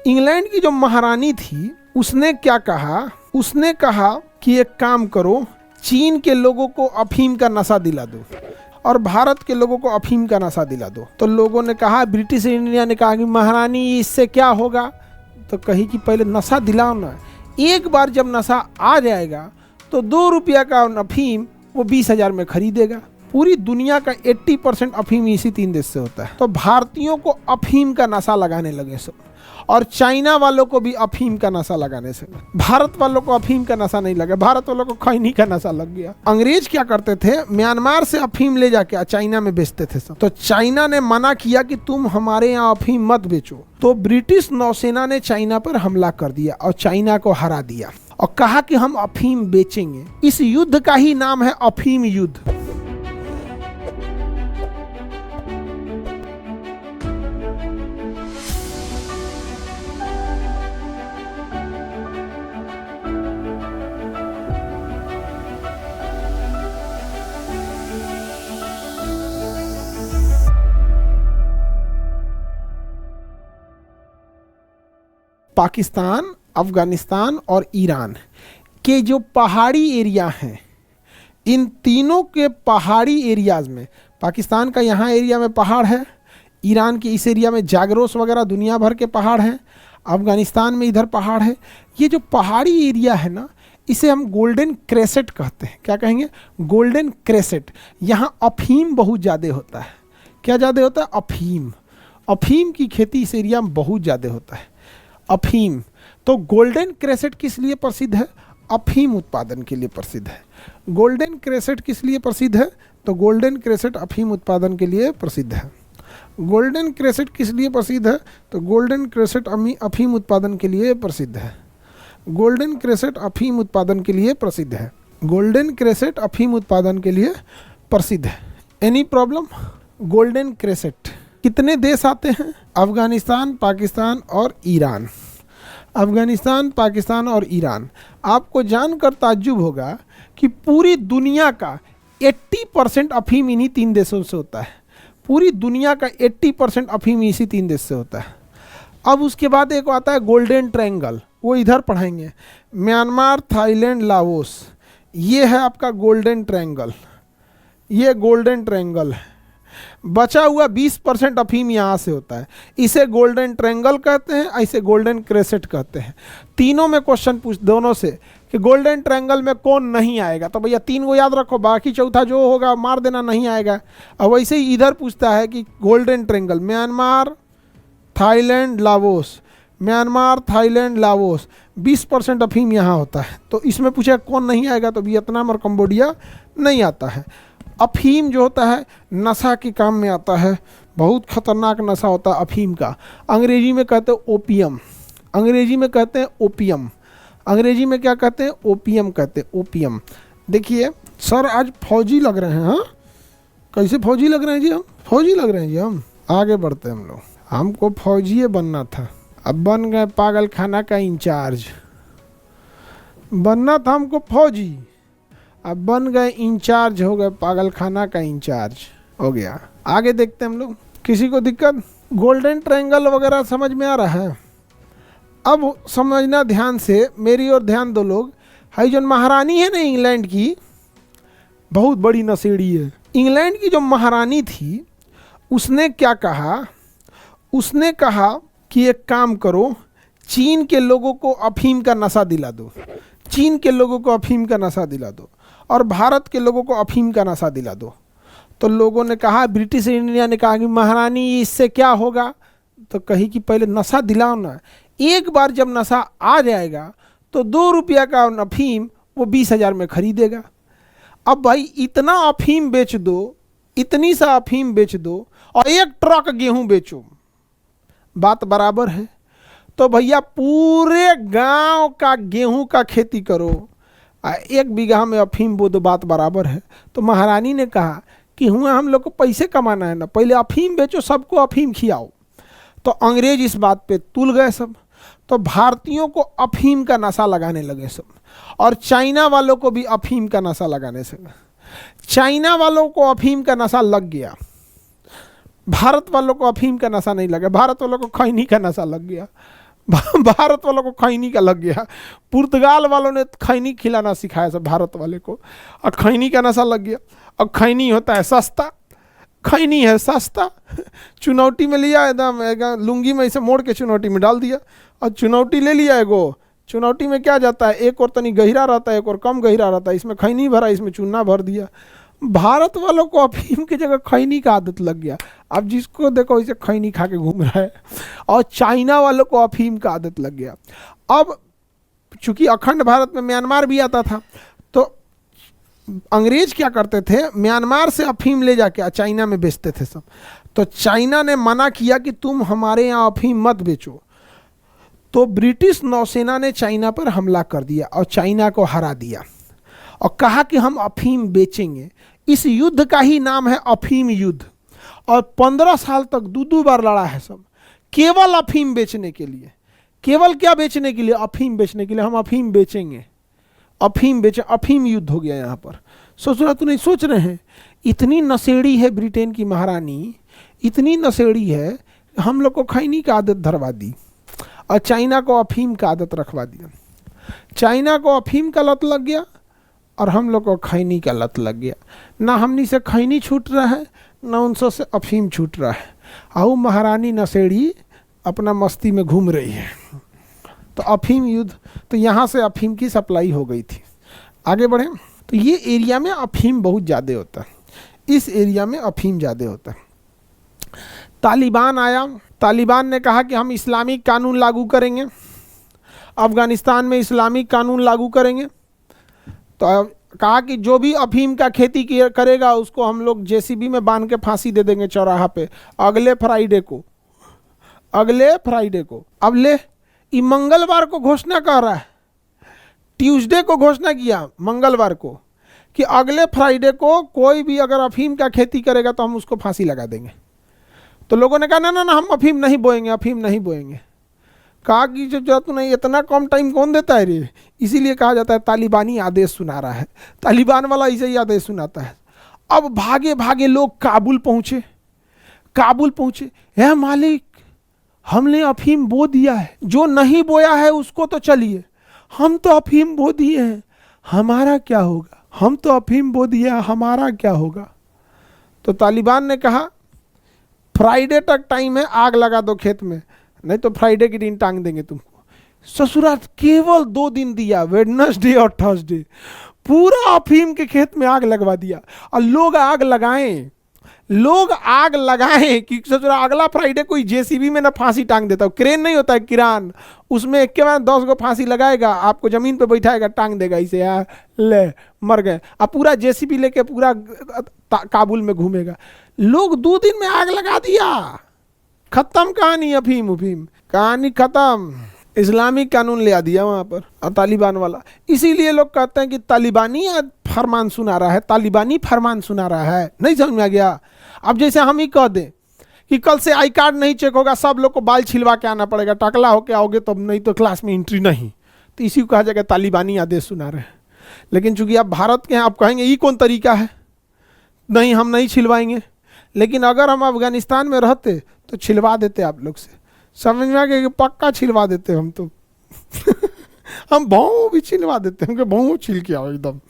England की जो महारानी थी उसने क्या कहा, उसने कहा कि एक काम करो, चीन के लोगों को अफीम का नशा दिला दो और भारत के लोगों को अफीम का नशा दिला दो। तो लोगों ने कहा, ब्रिटिश इंडिया ने कहा कि महारानी इससे क्या होगा, तो कही कि पहले नशा दिलाओ ना, एक बार जब नशा आ जाएगा तो 2 रुपया का अफीम वो 20,000 में खरीदेगा। पूरी दुनिया का 80% अफीम इसी 3 देश से होता है। तो भारतीयों को अफीम का नशा लगाने लगे सब, और चाइना वालों को भी अफीम का नशा लगाने से। भारत वालों को अफीम का नशा नहीं लगा, भारत वालों को खैनी का नशा लग गया। अंग्रेज क्या करते थे, म्यांमार से अफीम ले जाके चाइना में बेचते थे सब। तो चाइना ने मना किया कि तुम हमारे यहाँ अफीम मत बेचो, तो ब्रिटिश नौसेना ने चाइना पर हमला कर दिया और चाइना को हरा दिया और कहा कि हम अफीम बेचेंगे। इस युद्ध का ही नाम है अफीम युद्ध। पाकिस्तान, अफगानिस्तान और ईरान के जो पहाड़ी एरिया हैं, इन तीनों के पहाड़ी एरियाज में, पाकिस्तान का यहाँ एरिया में पहाड़ है, ईरान के इस एरिया में जागरोस वगैरह दुनिया भर के पहाड़ हैं, अफगानिस्तान में इधर पहाड़ है। ये जो पहाड़ी एरिया है ना, इसे हम गोल्डन क्रेसेट कहते हैं। क्या कहेंगे? गोल्डन क्रेसेट। यहाँ अफीम बहुत ज़्यादा होता है। क्या ज़्यादा होता है? अफीम। अफीम की खेती इस एरिया में बहुत ज़्यादा होता है, अफीम। तो गोल्डन क्रेसेट किस लिए प्रसिद्ध है? अफीम उत्पादन के लिए प्रसिद्ध है। गोल्डन क्रेसेट किस लिए प्रसिद्ध है? तो गोल्डन क्रेसेट अफीम उत्पादन के लिए प्रसिद्ध है। गोल्डन क्रेसेट किस लिए प्रसिद्ध है? तो गोल्डन क्रेसेट अफीम उत्पादन के लिए प्रसिद्ध है। गोल्डन क्रेसेट अफीम उत्पादन के लिए प्रसिद्ध है। गोल्डन क्रेसेट अफीम उत्पादन के लिए प्रसिद्ध है। Any problem? गोल्डन क्रेसेट कितने देश आते हैं? अफगानिस्तान, पाकिस्तान और ईरान। अफगानिस्तान, पाकिस्तान और ईरान। आपको जानकर ताज्जुब होगा कि पूरी दुनिया का 80% अफीम इन्हीं 3 देशों से होता है। पूरी दुनिया का 80% अफीम इसी 3 देश से होता है। अब उसके बाद एक आता है गोल्डन ट्रायंगल, वो इधर पढ़ाएंगे। म्यांमार, थाईलैंड, लाओस, ये है आपका गोल्डन ट्रायंगल। ये गोल्डन ट्रायंगल है। बचा हुआ 20% अफीम यहाँ से होता है। इसे गोल्डन ट्रायंगल कहते हैं, ऐसे गोल्डन क्रेसेट कहते हैं। तीनों में क्वेश्चन पूछ दोनों से कि गोल्डन ट्रायंगल में कौन नहीं आएगा, तो भैया 3 को याद रखो, बाकी चौथा जो होगा मार देना, नहीं आएगा। और वैसे ही इधर पूछता है कि golden triangle Myanmar, Thailand, Laos, Myanmar, Thailand, Laos, 20% अफीम यहाँ होता है। तो इसमें पूछा कौन नहीं आएगा, तो वियतनाम और कंबोडिया नहीं आता है। अफीम जो होता है नशा के काम में आता है, बहुत खतरनाक नशा होता है अफीम का। अंग्रेजी में कहते हैं ओपियम। अंग्रेजी में कहते हैं ओपियम। अंग्रेजी में क्या कहते हैं? ओपियम कहते हैं, ओपियम। देखिए सर आज फौजी लग रहे हैं। हाँ, कैसे फौजी लग रहे हैं जी? हम फौजी लग रहे हैं जी। हम आगे बढ़ते हैं। हम लोग, हमको फौजी बनना था, अब बन गए पागल खाना का इंचार्ज। बनना था हमको फौजी, अब बन गए इंचार्ज, हो गए पागल खाना का इंचार्ज हो गया। आगे देखते हैं हम लोग। किसी को दिक्कत? गोल्डन ट्रायंगल वगैरह समझ में आ रहा है? अब समझना ध्यान से, मेरी ओर ध्यान दो लोग। हाई जो महारानी है ना इंग्लैंड की, बहुत बड़ी नशेड़ी है। इंग्लैंड की जो महारानी थी उसने क्या कहा, उसने कहा कि एक काम करो, चीन के लोगों को अफीम का नशा दिला दो। चीन के लोगों को अफीम का नशा दिला दो और भारत के लोगों को अफीम का नशा दिला दो। तो लोगों ने कहा, ब्रिटिश इंडिया ने कहा कि महारानी इससे क्या होगा, तो कही कि पहले नशा दिलाओ ना, एक बार जब नशा आ जाएगा तो 2 रुपया का अफीम वो 20,000 में खरीदेगा। अब भाई इतना अफीम बेच दो, इतनी सा अफीम बेच दो और 1 ट्रक गेहूं बेचो, बात बराबर है। तो भैया पूरे गांव का गेहूं का खेती करो, 1 बीघा में अफीम बो दो, बात बराबर है। तो महारानी ने कहा कि हुआ हम लोग को पैसे कमाना है ना, पहले अफीम बेचो, सबको अफीम खिलाओ। तो अंग्रेज इस बात पे तुल गए सब। तो भारतीयों को अफीम का नशा लगाने लगे सब, और चाइना वालों को भी अफीम का नशा लगाने से। चाइना वालों को अफीम का नशा लग गया, भारत वालों को अफीम का नशा नहीं लगा, भारत वालों को खैनी का नशा लग गया। भारत वालों को खैनी का लग गया। पुर्तगाल वालों ने खैनी खिलाना सिखाया सब भारत वाले को, और खैनी का नशा लग गया। और खैनी होता है सस्ता, खैनी है सस्ता। चुनौती में लिया एकदम लुंगी में इसे मोड़ के चुनौती में डाल दिया, और चुनौती ले लिया एगो। चुनौती में क्या जाता है, एक और तनी गहरा रहता है, एक और कम गहरा रहता है। इसमें खैनी भरा, इसमें चूना भर दिया। भारत वालों को अफीम की जगह खैनी का आदत लग गया। अब जिसको देखो इसे खैनी खा के घूम रहा है। और चाइना वालों को अफीम का आदत लग गया। अब चूंकि अखंड भारत में म्यांमार भी आता था, तो अंग्रेज क्या करते थे, म्यांमार से अफीम ले जाके चाइना में बेचते थे सब। तो चाइना ने मना किया कि तुम हमारे यहाँ अफीम मत बेचो। तो ब्रिटिश नौसेना ने चाइना पर हमला कर दिया और चाइना को हरा दिया, और कहा कि हम अफीम बेचेंगे। इस युद्ध का ही नाम है अफीम युद्ध। और 15 साल तक दो बार लड़ा है सब, केवल अफीम बेचने के लिए। केवल क्या बेचने के लिए, अफीम बेचने के लिए। हम अफीम बेचेंगे, अफीम बेचे, अफीम युद्ध हो गया यहाँ पर। सोच रहा, तो नहीं सोच रहे हैं, इतनी नशेड़ी है ब्रिटेन की महारानी, इतनी नशेड़ी है, हम लोग को खैनी का आदत धरवा दी और चाइना को अफीम का आदत रखवा दिया। चाइना को अफीम का लत लग गया और हम लोग को खैनी का लत लग गया। ना हमनी से खैनी छूट रहा है, ना उनसे से अफीम छूट रहा है। आओ महारानी नशेड़ी अपना मस्ती में घूम रही है। तो अफीम युद्ध, तो यहाँ से अफीम की सप्लाई हो गई थी। आगे बढ़ें, तो ये एरिया में अफीम बहुत ज़्यादा होता है, इस एरिया में अफीम ज़्यादा होता है। तालिबान आया, तालिबान ने कहा कि हम इस्लामिक कानून लागू करेंगे, अफ़गानिस्तान में इस्लामिक कानून लागू करेंगे। तो कहा कि जो भी अफीम का खेती करेगा उसको हम लोग जेसीबी में बांध के फांसी दे देंगे चौराहा पे अगले फ्राइडे को, अगले फ्राइडे को। अब ले, ये मंगलवार को घोषणा कर रहा है, ट्यूसडे को घोषणा किया मंगलवार को कि अगले फ्राइडे को कोई भी अगर अफीम का खेती करेगा तो हम उसको फांसी लगा देंगे। तो लोगों ने कहा ना ना ना, हम अफीम नहीं बोएंगे, अफीम नहीं बोएंगे। कहा कि जो तू नहीं, इतना कम टाइम कौन देता है रे। इसीलिए कहा जाता है तालिबानी आदेश सुना रहा है, तालिबान वाला ऐसे ही आदेश सुनाता है। अब भागे भागे लोग काबुल पहुंचे, काबुल पहुंचे। है मालिक, हमने अफीम बो दिया है, जो नहीं बोया है उसको तो चलिए, हम तो अफीम बो दिए हैं, हमारा क्या होगा, हम तो अफीम बो दिए हैं, हमारा क्या होगा। तो तालिबान ने कहा फ्राइडे तक टाइम है, आग लगा दो खेत में, नहीं तो फ्राइडे के दिन टांग देंगे तुमको। ससुराल केवल 2 दिन दिया, वेडनेसडे और थर्सडे, पूरा अफीम के खेत में आग लगवा दिया। और लोग आग लगाएं, लोग आग लगाएं कि ससुराल अगला फ्राइडे कोई जेसीबी में ना फांसी टांग देता, क्रेन नहीं होता है किरान, उसमें एक के बाद 10 गो फांसी लगाएगा, आपको जमीन पे बैठाएगा, टांग देगा इसे, यार ले मर गए। अब पूरा जेसीबी लेके पूरा काबुल में घूमेगा। लोग 2 दिन में आग लगा दिया, खत्म कहानी, अफीम उफीम कहानी खत्म। इस्लामिक कानून ले आ दिया वहाँ पर, और तालिबान वाला। इसीलिए लोग कहते हैं कि तालिबानी फरमान सुना रहा है, तालिबानी फरमान सुना रहा है। नहीं समझ में आ गया। अब जैसे हम ही कह दें कि कल से आई कार्ड नहीं चेक होगा, सब लोग को बाल छिलवा के आना पड़ेगा, टकला होके आओगे तब, नहीं तो क्लास में एंट्री नहीं, तो इसी को कहा जाएगा तालिबानी आदेश सुना रहे हैं। लेकिन चूंकि आप भारत के हैं, आप कहेंगे ये कौन तरीका है, नहीं हम नहीं छिलवाएंगे। लेकिन अगर हम अफगानिस्तान में रहते तो छिलवा देते आप लोग से, समझ में आ गया कि पक्का छिलवा देते हम तो हम भाव भी छिलवा देते हैं, भाव छिल के आओ एकदम।